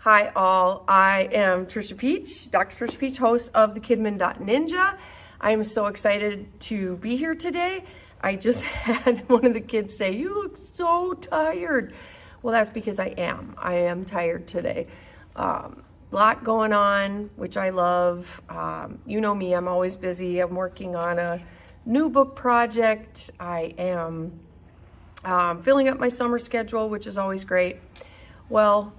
Hi all, I am Trisha Peach, Dr. Trisha Peach, host of the Kidmin Ninja. I am so excited to be here today. I just had one of the kids say, "You look so tired." Well, that's because I am. I am tired today. Lot going on, which I love. You know me, I'm always busy. I'm working on a new book project. I am filling up my summer schedule, which is always great. Well,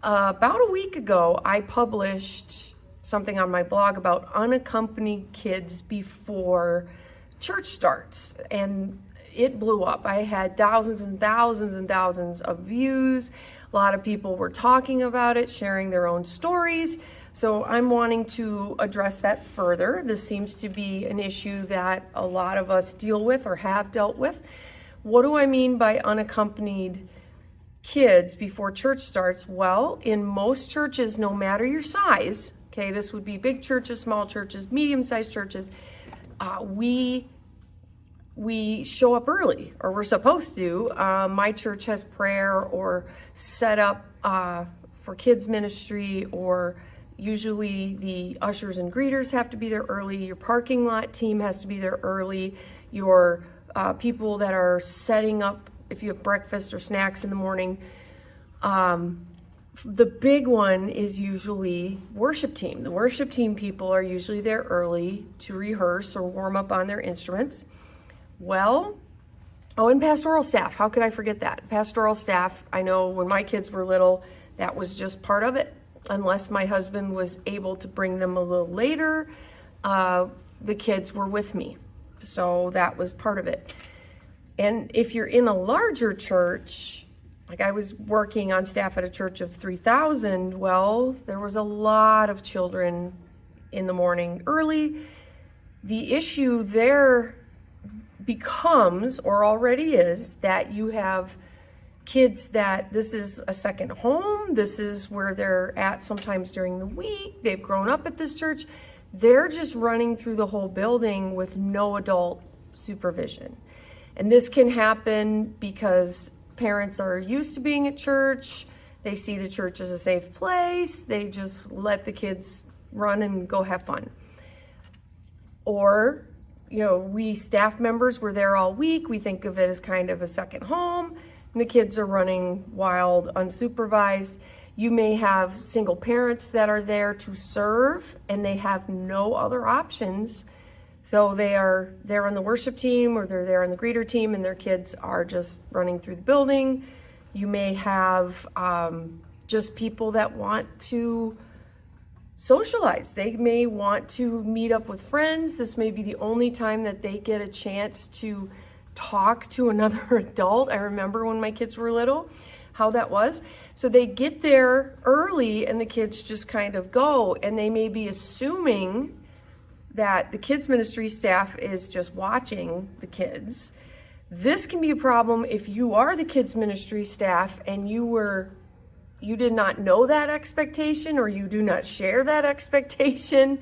about a week ago, I published something on my blog about unaccompanied kids before church starts, and it blew up. I had thousands and thousands and thousands of views. A lot of people were talking about it, sharing their own stories. So I'm wanting to address that further. This seems to be an issue that a lot of us deal with or have dealt with. What do I mean by unaccompanied kids before church starts? Well, in most churches, no matter your size, okay, this would be big churches, small churches, medium-sized churches, we show up early, or we're supposed to. My church has prayer or set up for kids ministry, or usually the ushers and greeters have to be there early. Your parking lot team has to be there early. Your people that are setting up, if you have breakfast or snacks in the morning. The big one is usually worship team. The worship team people are usually there early to rehearse or warm up on their instruments. Well, and pastoral staff, how could I forget that? Pastoral staff, I know when my kids were little, that was just part of it. Unless my husband was able to bring them a little later, the kids were with me. So that was part of it. And if you're in a larger church, like I was working on staff at a church of 3,000, well, there was a lot of children in the morning early. The issue there becomes, or already is, that you have kids that this is a second home. This is where they're at sometimes during the week. They've grown up at this church. They're just running through the whole building with no adult supervision. And this can happen because parents are used to being at church. They see the church as a safe place. They just let the kids run and go have fun. Or, you know, we staff members were there all week. We think of it as kind of a second home, and the kids are running wild, unsupervised. You may have single parents that are there to serve, and they have no other options. So they are there on the worship team, or they're there on the greeter team, and their kids are just running through the building. You may have just people that want to socialize. They may want to meet up with friends. This may be the only time that they get a chance to talk to another adult. I remember when my kids were little, how that was. So they get there early, and the kids just kind of go, and they may be assuming that the kids ministry staff is just watching the kids. This can be a problem if you are the kids ministry staff and you did not know that expectation, or you do not share that expectation.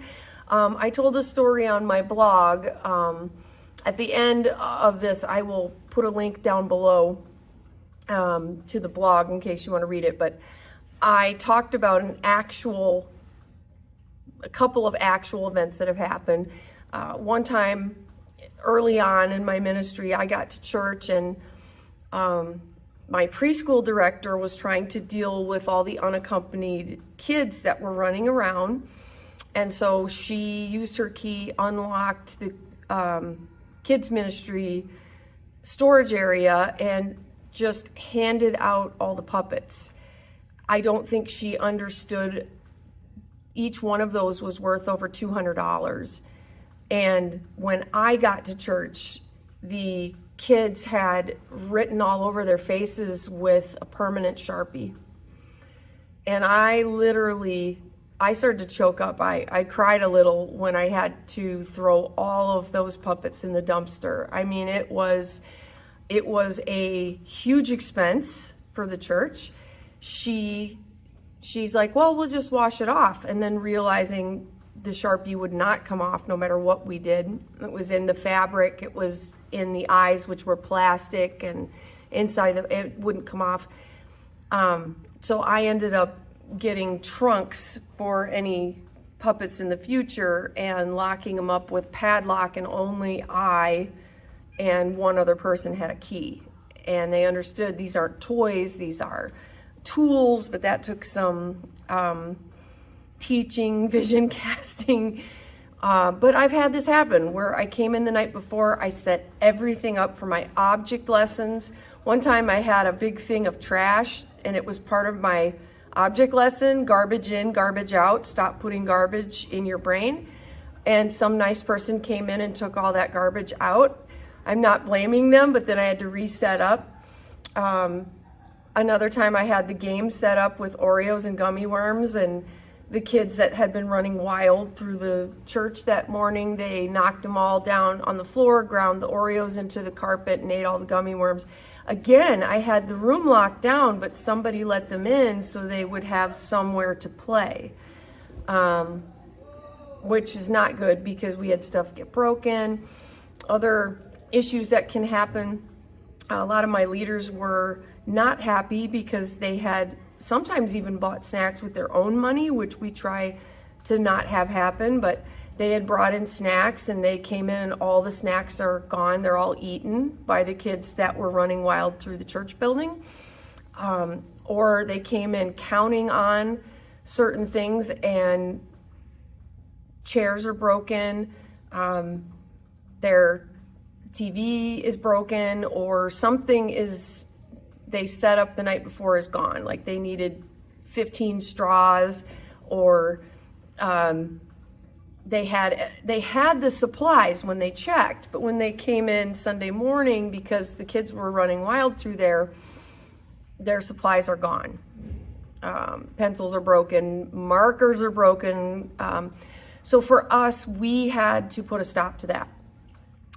I told a story on my blog. At the end of this, I will put a link down below to the blog in case you want to read it, but I talked about a couple of actual events that have happened. One time early on in my ministry, I got to church, and my preschool director was trying to deal with all the unaccompanied kids that were running around. And so she used her key, unlocked the kids ministry storage area, and just handed out all the puppets. I don't think she understood each one of those was worth over $200. And when I got to church, the kids had written all over their faces with a permanent Sharpie. And I started to choke up. I cried a little when I had to throw all of those puppets in the dumpster. I mean, it was a huge expense for the church. She's like, well, we'll just wash it off. And then realizing the Sharpie would not come off no matter what we did. It was in the fabric, it was in the eyes, which were plastic, and inside it wouldn't come off. So I ended up getting trunks for any puppets in the future and locking them up with padlock, and only I and one other person had a key. And they understood these aren't toys, these are tools, but that took some teaching, vision casting. But I've had this happen where I came in the night before, I set everything up for my object lessons. One time I had a big thing of trash, and it was part of my object lesson: garbage in, garbage out, stop putting garbage in your brain. And some nice person came in and took all that garbage out. I'm not blaming them, but then I had to reset up. Another time I had the game set up with Oreos and gummy worms, and the kids that had been running wild through the church that morning, they knocked them all down on the floor, ground the Oreos into the carpet, and ate all the gummy worms. Again, I had the room locked down, but somebody let them in so they would have somewhere to play, which is not good because we had stuff get broken. Other issues that can happen, a lot of my leaders were not happy because they had sometimes even bought snacks with their own money, which we try to not have happen, but they had brought in snacks and they came in and all the snacks are gone. They're all eaten by the kids that were running wild through the church building. Or they came in counting on certain things and chairs are broken, their TV is broken, or something is they set up the night before is gone. Like they needed 15 straws, or they had the supplies when they checked, but when they came in Sunday morning, because the kids were running wild through there, their supplies are gone. Pencils are broken, markers are broken. So for us, we had to put a stop to that.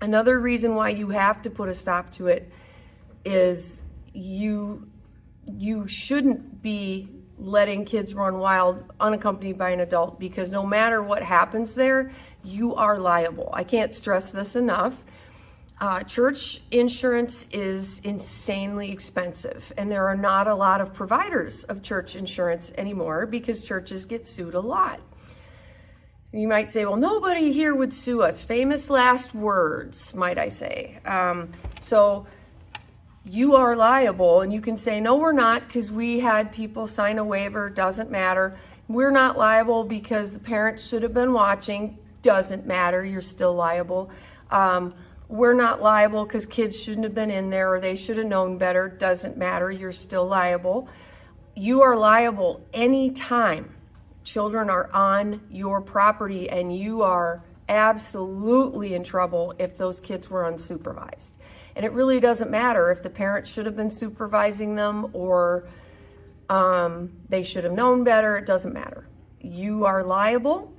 Another reason why you have to put a stop to it is you shouldn't be letting kids run wild unaccompanied by an adult, because no matter what happens there, you are liable. I can't stress this enough. Church insurance is insanely expensive, and there are not a lot of providers of church insurance anymore because churches get sued a lot. You might say, well, nobody here would sue us. Famous last words, might I say. So you are liable, and you can say, no, we're not, because we had people sign a waiver, doesn't matter. We're not liable because the parents should have been watching, doesn't matter, you're still liable. We're not liable because kids shouldn't have been in there, or they should have known better, doesn't matter, you're still liable. You are liable anytime children are on your property, and you are absolutely in trouble if those kids were unsupervised. And it really doesn't matter if the parents should have been supervising them, or they should have known better. It doesn't matter. You are liable.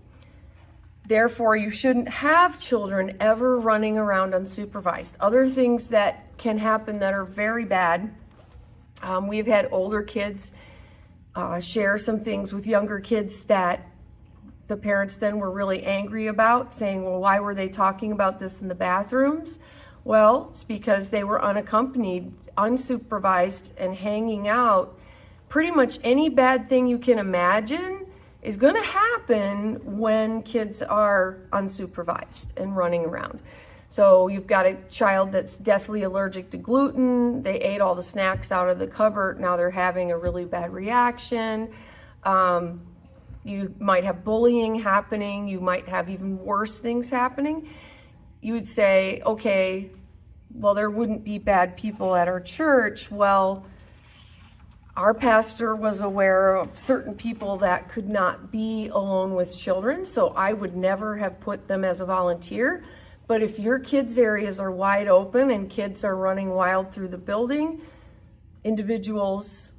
Therefore, you shouldn't have children ever running around unsupervised. Other things that can happen that are very bad, we've had older kids share some things with younger kids that the parents then were really angry about, saying, well, why were they talking about this in the bathrooms? Well, it's because they were unaccompanied, unsupervised, and hanging out. Pretty much any bad thing you can imagine is going to happen when kids are unsupervised and running around. So you've got a child that's deathly allergic to gluten. They ate all the snacks out of the cupboard. Now they're having a really bad reaction. You might have bullying happening. You might have even worse things happening. You would say, okay, well, there wouldn't be bad people at our church. Well, our pastor was aware of certain people that could not be alone with children, so I would never have put them as a volunteer. But if your kids' areas are wide open and kids are running wild through the building, individuals,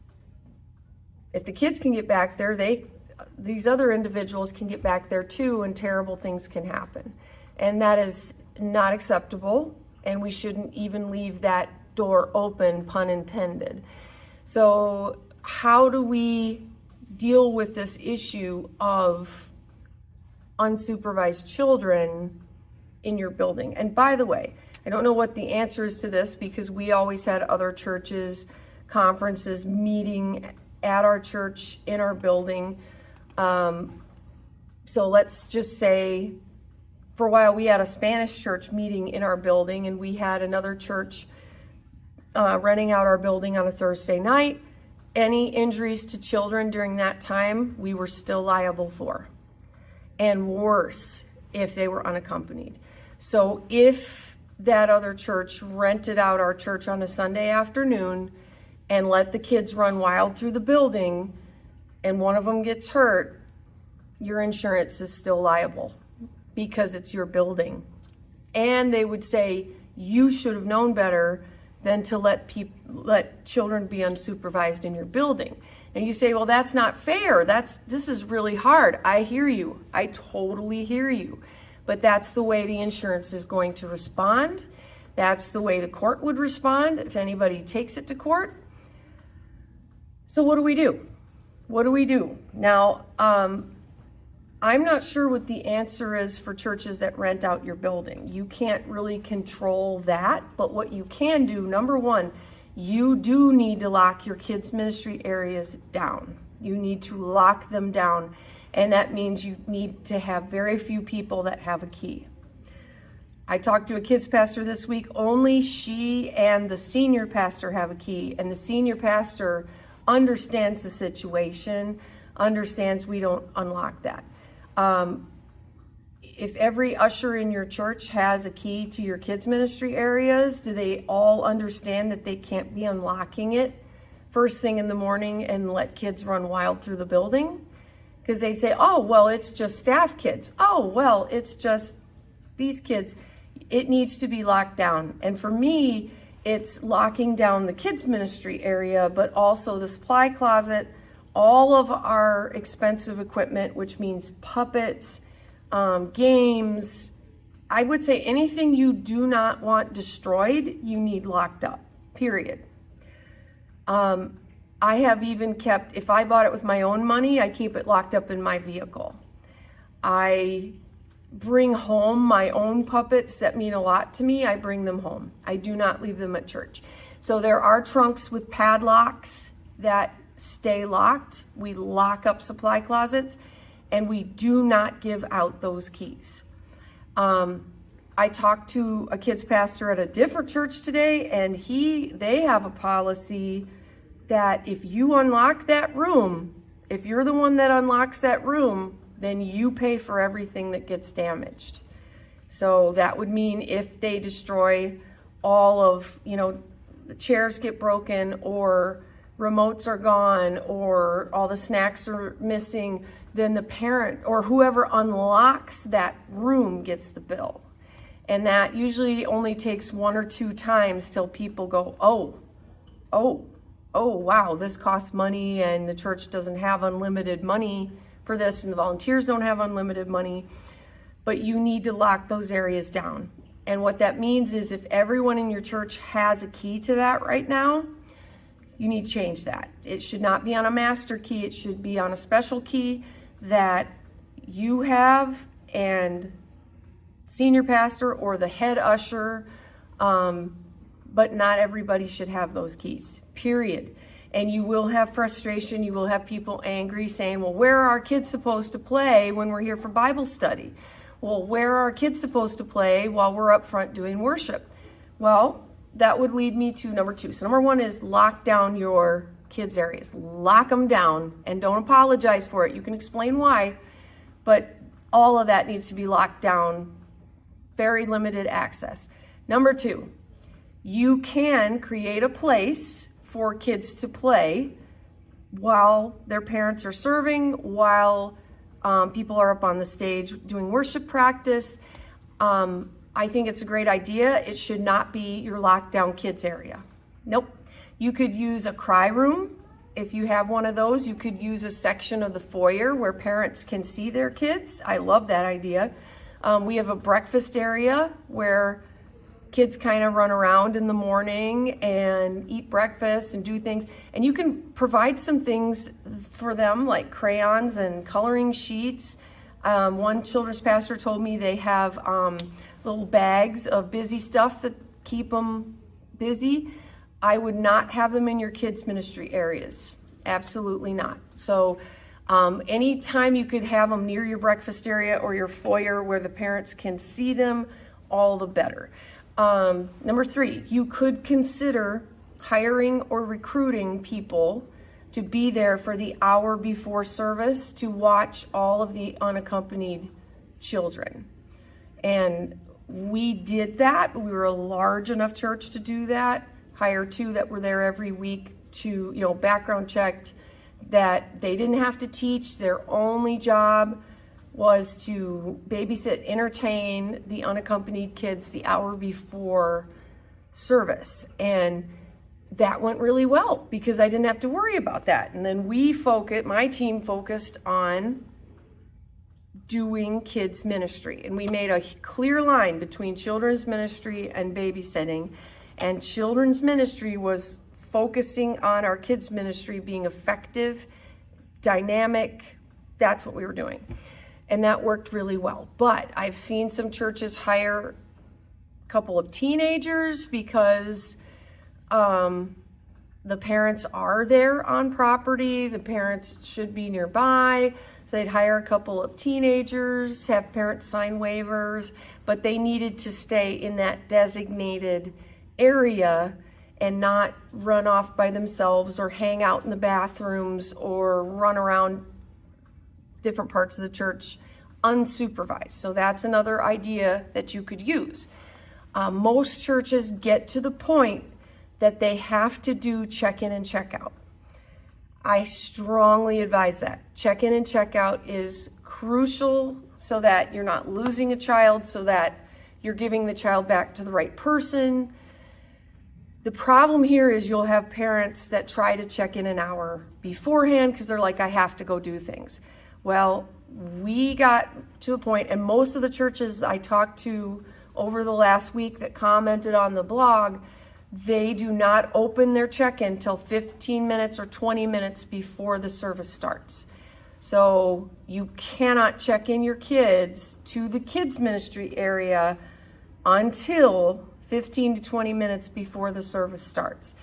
if the kids can get back there, these other individuals can get back there too, and terrible things can happen. And that is not acceptable, and we shouldn't even leave that door open, pun intended. So how do we deal with this issue of unsupervised children in your building? And by the way, I don't know what the answer is to this, because we always had other churches, conferences, meeting at our church, in our building. So let's just say, for a while we had a Spanish church meeting in our building, and we had another church renting out our building on a Thursday night. Any injuries to children during that time, we were still liable for. And worse, if they were unaccompanied. So if that other church rented out our church on a Sunday afternoon and let the kids run wild through the building, and one of them gets hurt, your insurance is still liable because it's your building. And they would say, you should have known better than to let children be unsupervised in your building. And you say, well, that's not fair. This is really hard. I hear you. I totally hear you. But that's the way the insurance is going to respond. That's the way the court would respond if anybody takes it to court. So what do we do? What do we do? Now, I'm not sure what the answer is for churches that rent out your building. You can't really control that, but what you can do, number one, you do need to lock your kids' ministry areas down. You need to lock them down, and that means you need to have very few people that have a key. I talked to a kids pastor this week. Only she and the senior pastor have a key, and the senior pastor understands the situation, understands we don't unlock that. If every usher in your church has a key to your kids' ministry areas, do they all understand that they can't be unlocking it first thing in the morning and let kids run wild through the building? Because they say, oh, well, it's just staff kids. Oh, well, it's just these kids. It needs to be locked down. And for me, it's locking down the kids' ministry area, but also the supply closet, all of our expensive equipment, which means puppets, games. I would say anything you do not want destroyed, you need locked up, period. I have even kept, if I bought it with my own money, I keep it locked up in my vehicle. I bring home my own puppets that mean a lot to me. I bring them home. I do not leave them at church. So there are trunks with padlocks that stay locked. We lock up supply closets, and we do not give out those keys. I talked to a kids pastor at a different church today, and they have a policy that if you unlock that room, if you're the one that unlocks that room, then you pay for everything that gets damaged. So that would mean if they destroy all of, the chairs get broken, or remotes are gone, or all the snacks are missing, then the parent or whoever unlocks that room gets the bill. And that usually only takes 1 or 2 times till people go, oh, wow, this costs money, and the church doesn't have unlimited money for this, and the volunteers don't have unlimited money. But you need to lock those areas down. And what that means is if everyone in your church has a key to that right now, you need to change that. It should not be on a master key. It should be on a special key that you have and senior pastor or the head usher, but not everybody should have those keys, period. And you will have frustration. You will have people angry saying, well, where are our kids supposed to play when we're here for Bible study? Well, where are our kids supposed to play while we're up front doing worship? Well, that would lead me to number 2. So number 1 is lock down your kids' areas. Lock them down, and don't apologize for it. You can explain why, but all of that needs to be locked down. Very limited access. Number 2, you can create a place for kids to play while their parents are serving, while people are up on the stage doing worship practice. I think it's a great idea. It should not be your locked down kids area. Nope. You could use a cry room. If you have one of those, you could use a section of the foyer where parents can see their kids. I love that idea. We have a breakfast area where kids kind of run around in the morning and eat breakfast and do things. And you can provide some things for them like crayons and coloring sheets. One children's pastor told me they have little bags of busy stuff that keep them busy. I would not have them in your kids' ministry areas. Absolutely not. So anytime you could have them near your breakfast area or your foyer where the parents can see them, all the better. Number 3, you could consider hiring or recruiting people to be there for the hour before service to watch all of the unaccompanied children. And we did that. We were a large enough church to do that. Hire 2 that were there every week to, background checked that they didn't have to teach. Their only job was to babysit, entertain the unaccompanied kids the hour before service. And that went really well because I didn't have to worry about that. And then my team focused on doing kids ministry. And we made a clear line between children's ministry and babysitting. And children's ministry was focusing on our kids ministry being effective, dynamic. That's what we were doing. And that worked really well. But I've seen some churches hire a couple of teenagers because the parents are there on property. The parents should be nearby. So they'd hire a couple of teenagers, have parents sign waivers, but they needed to stay in that designated area and not run off by themselves or hang out in the bathrooms or run around different parts of the church unsupervised. So that's another idea that you could use. Most churches get to the point that they have to do check-in and check-out. I strongly advise that. Check-in and check-out is crucial so that you're not losing a child, so that you're giving the child back to the right person. The problem here is you'll have parents that try to check in an hour beforehand because they're like, I have to go do things. Well, we got to a point, and most of the churches I talked to over the last week that commented on the blog, they do not open their check-in till 15 minutes or 20 minutes before the service starts. So you cannot check in your kids to the kids ministry area until 15 to 20 minutes before the service starts.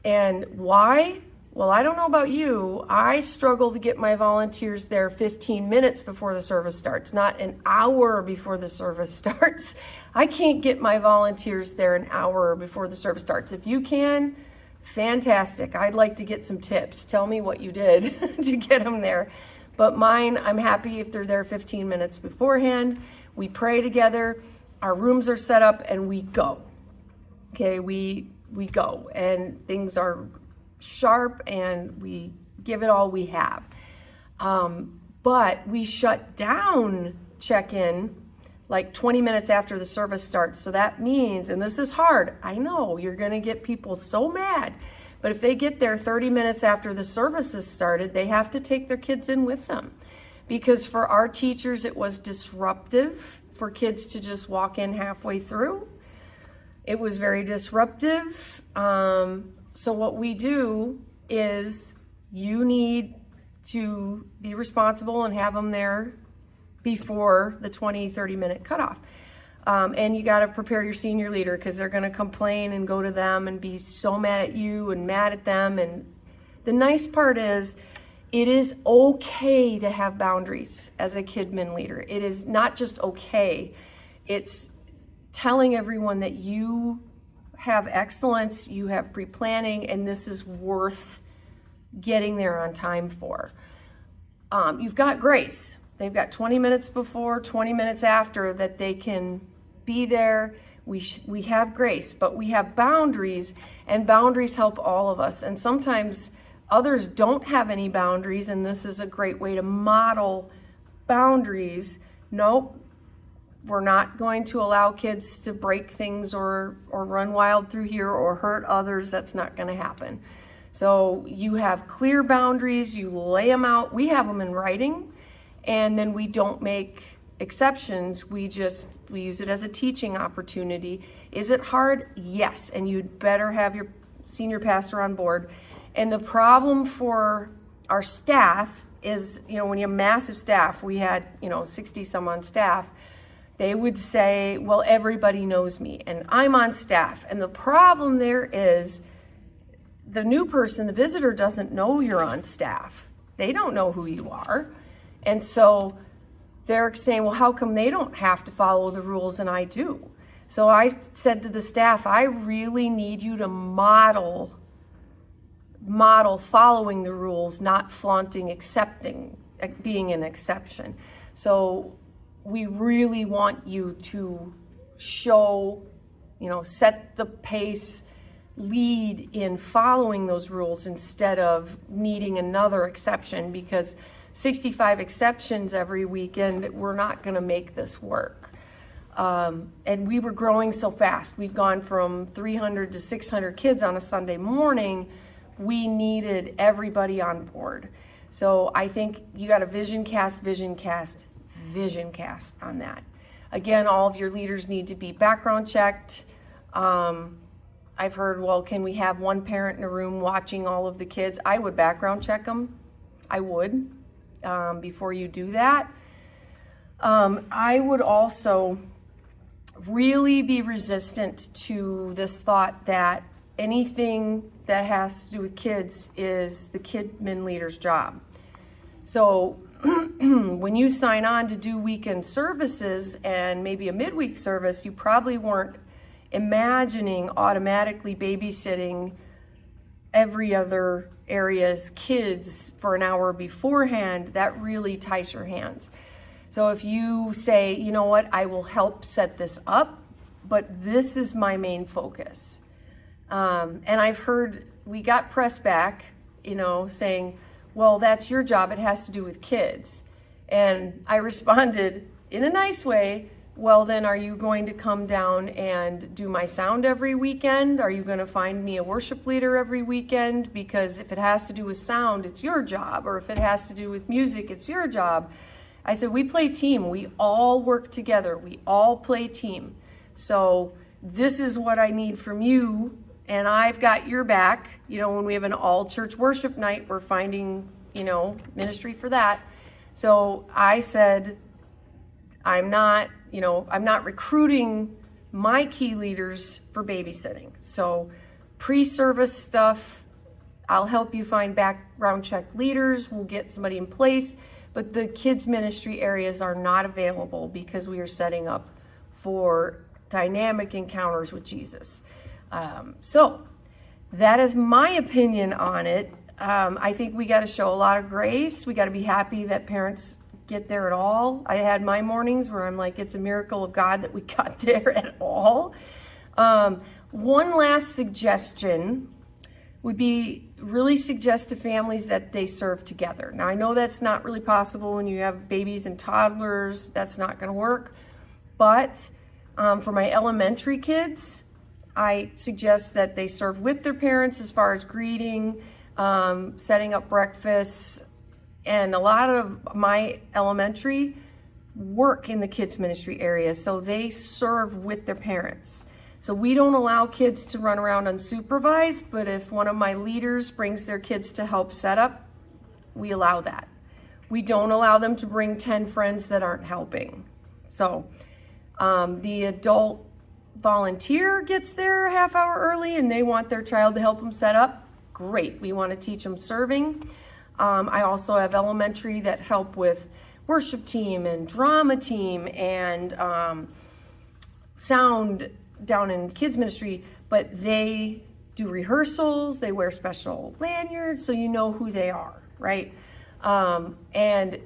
And why? Well, I don't know about you. I struggle to get my volunteers there 15 minutes before the service starts, not an hour before the service starts. I can't get my volunteers there an hour before the service starts. If you can, fantastic. I'd like to get some tips. Tell me what you did to get them there. But mine, I'm happy if they're there 15 minutes beforehand. We pray together. Our rooms are set up and we go. Okay, we go and things are sharp and we give it all we have. But we shut down check-in like 20 minutes after the service starts. So that means, and this is hard, I know you're gonna get people so mad, but if they get there 30 minutes after the service has started, they have to take their kids in with them. Because for our teachers, it was disruptive for kids to just walk in halfway through. It was very disruptive. So what we do is you need to be responsible and have them there before the 20-30 minute cutoff. And you got to prepare your senior leader because they're going to complain and go to them and be so mad at you and mad at them. And the nice part is it is okay to have boundaries as a Kidmin leader. It is not just okay. It's telling everyone that you have excellence, you have pre-planning, and this is worth getting there on time for. You've got grace. They've got 20 minutes before, 20 minutes after that they can be there. We have grace, but we have boundaries, and boundaries help all of us. And sometimes others don't have any boundaries, and this is a great way to model boundaries. Nope, we're not going to allow kids to break things or run wild through here or hurt others. That's not going to happen. So you have clear boundaries, you lay them out. We have them in writing, and then we don't make exceptions. We use it as a teaching opportunity. Is it hard? Yes, and you'd better have your senior pastor on board. And the problem for our staff is, when you have massive staff, we had, 60 some on staff, they would say, well, everybody knows me and I'm on staff. And the problem there is the new person, the visitor, doesn't know you're on staff. They don't know who you are. And so they're saying, well, how come they don't have to follow the rules and I do? So I said to the staff, I really need you to model following the rules, not flaunting being an exception. So we really want you to show, set the pace, lead in following those rules instead of needing another exception, because 65 exceptions every weekend, we're not going to make this work. And we were growing so fast. We'd gone from 300 to 600 kids on a Sunday morning. We needed everybody on board. So I think you got to vision cast on that. Again, all of your leaders need to be background checked. I've heard, well, can we have one parent in a room watching all of the kids? I would background check them. I would, before you do that. I would also really be resistant to this thought that anything that has to do with kids is the Kidmin leader's job. So when you sign on to do weekend services and maybe a midweek service, you probably weren't imagining automatically babysitting every other area's kids for an hour beforehand. That really ties your hands. So if you say, you know what, I will help set this up, but this is my main focus. And I've heard, we got press back, saying, well, that's your job, it has to do with kids. And I responded in a nice way, well, then are you going to come down and do my sound every weekend? Are you going to find me a worship leader every weekend? Because if it has to do with sound, it's your job. Or if it has to do with music, it's your job. I said, we play team. We all work together. We all play team. So this is what I need from you, and I've got your back. When we have an all-church worship night, we're finding, ministry for that. So I said, I'm not recruiting my key leaders for babysitting. So pre-service stuff, I'll help you find background check leaders. We'll get somebody in place. But the kids ministry areas are not available because we are setting up for dynamic encounters with Jesus. So that is my opinion on it. I think we got to show a lot of grace. We got to be happy that parents get there at all. I had my mornings where I'm like, it's a miracle of God that we got there at all. One last suggestion would be really suggest to families that they serve together. Now, I know that's not really possible when you have babies and toddlers. That's not going to work. But for my elementary kids, I suggest that they serve with their parents as far as greeting, setting up breakfast. And a lot of my elementary work in the kids ministry area, so they serve with their parents. So we don't allow kids to run around unsupervised, but if one of my leaders brings their kids to help set up, we allow that. We don't allow them to bring 10 friends that aren't helping. So the adult volunteer gets there a half hour early and they want their child to help them set up. Great, we want to teach them serving. I also have elementary that help with worship team and drama team and sound down in kids ministry, but they do rehearsals, they wear special lanyards so you know who they are, right? And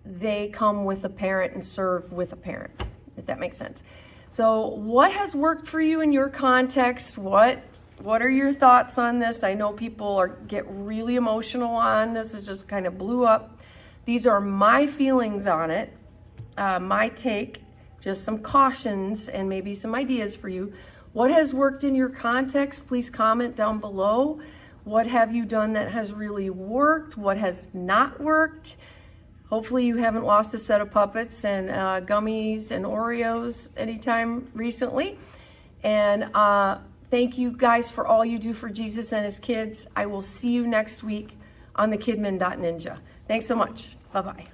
they come with a parent and serve with a parent, if that makes sense. So what has worked for you in your context? What are your thoughts on this? I know people get really emotional on this. It just kind of blew up. These are my feelings on it, my take, just some cautions and maybe some ideas for you. What has worked in your context? Please comment down below. What have you done that has really worked? What has not worked? Hopefully you haven't lost a set of puppets and gummies and Oreos anytime recently. And thank you guys for all you do for Jesus and his kids. I will see you next week on the Kidmin.Ninja. Thanks so much. Bye-bye.